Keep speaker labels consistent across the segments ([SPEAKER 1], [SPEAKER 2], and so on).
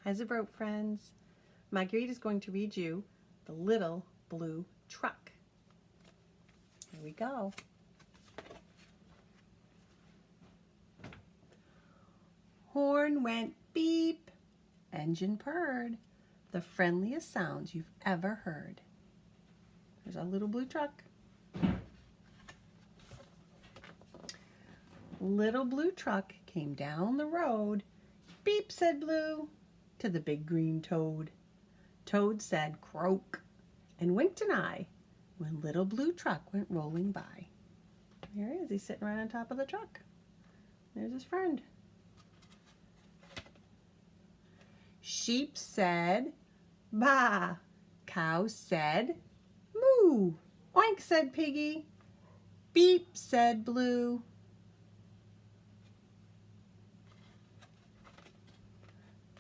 [SPEAKER 1] How's it broke, friends? Marguerite is going to read you The Little Blue Truck. Here we go. Horn went beep, engine purred, the friendliest sounds you've ever heard. There's our little blue truck. Little blue truck came down the road. Beep, said Blue to the big green toad. Toad said croak and winked an eye when little blue truck went rolling by. There he is. He's sitting right on top of the truck. There's his friend. Sheep said baa. Cow said moo. Oink, said Piggy. Beep, said Blue.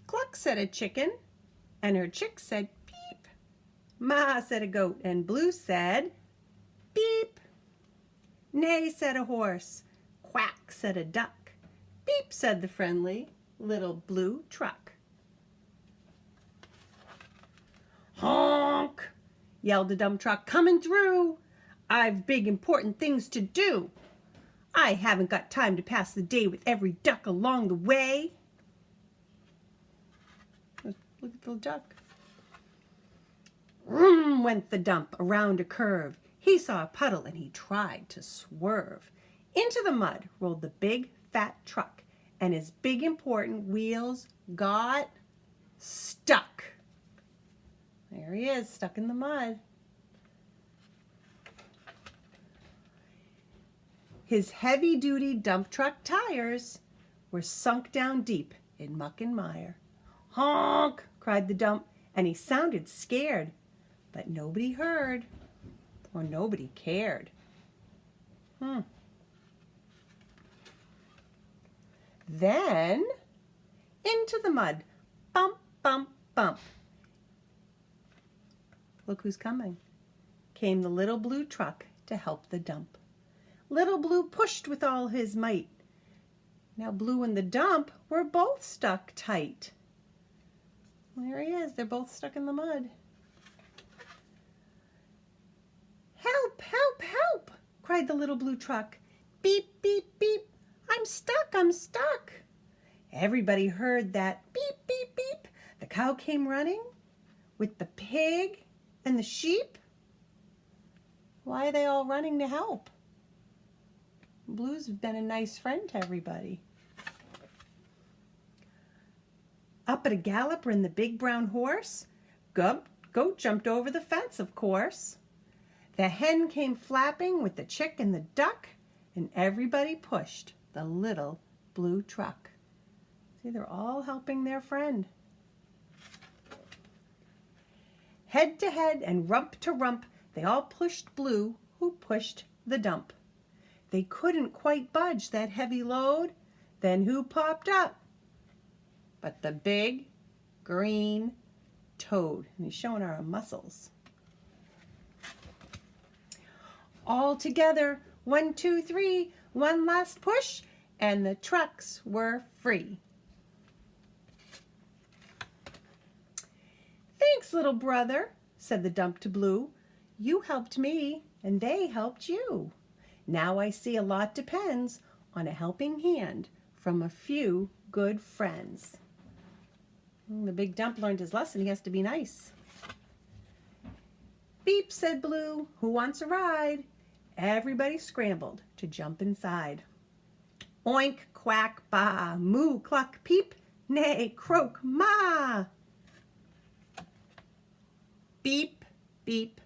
[SPEAKER 1] Cluck, said a chicken, and her chick said beep. Ma, said a goat, and Blue said beep. Neigh, said a horse. Quack, said a duck. Beep, said the friendly little blue truck. Honk, yelled the dump truck, coming through. I've big important things to do. I haven't got time to pass the day with every duck along the way. Look at the duck. Vroom went the dump around a curve. He saw a puddle and he tried to swerve. Into the mud rolled the big fat truck, and his big important wheels got stuck. There he is, stuck in the mud. His heavy-duty dump truck tires were sunk down deep in muck and mire. Honk, cried the dump, and he sounded scared, but nobody heard or nobody cared. Then into the mud, bump, bump, bump. Look who's coming. Came the little blue truck to help the dump. Little Blue pushed with all his might. Now Blue and the dump were both stuck tight. There he is. They're both stuck in the mud. Help, help, help, cried the little blue truck. Beep, beep, beep. I'm stuck, I'm stuck. Everybody heard that beep, beep, beep. The cow came running with the pig and the sheep. Why are they all running to help? Blue's been a nice friend to everybody. Up at a gallop ran the big brown horse. Goat jumped over the fence, of course. The hen came flapping with the chick and the duck, and everybody pushed the little blue truck. See, they're all helping their friend. Head to head and rump to rump, they all pushed Blue, who pushed the dump. They couldn't quite budge that heavy load. Then who popped up but the big green toad? And he's showing our muscles. All together, 1, 2, 3, one last push, and the trucks were free. Thanks, little brother, said the dump to Blue. You helped me, and they helped you. Now I see a lot depends on a helping hand from a few good friends. The big dump learned his lesson. He has to be nice. Beep, said Blue. Who wants a ride? Everybody scrambled to jump inside. Oink, quack, baa, moo, cluck, peep, neigh, croak, ma. Beep, beep,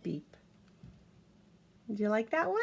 [SPEAKER 1] beep. Did you like that one?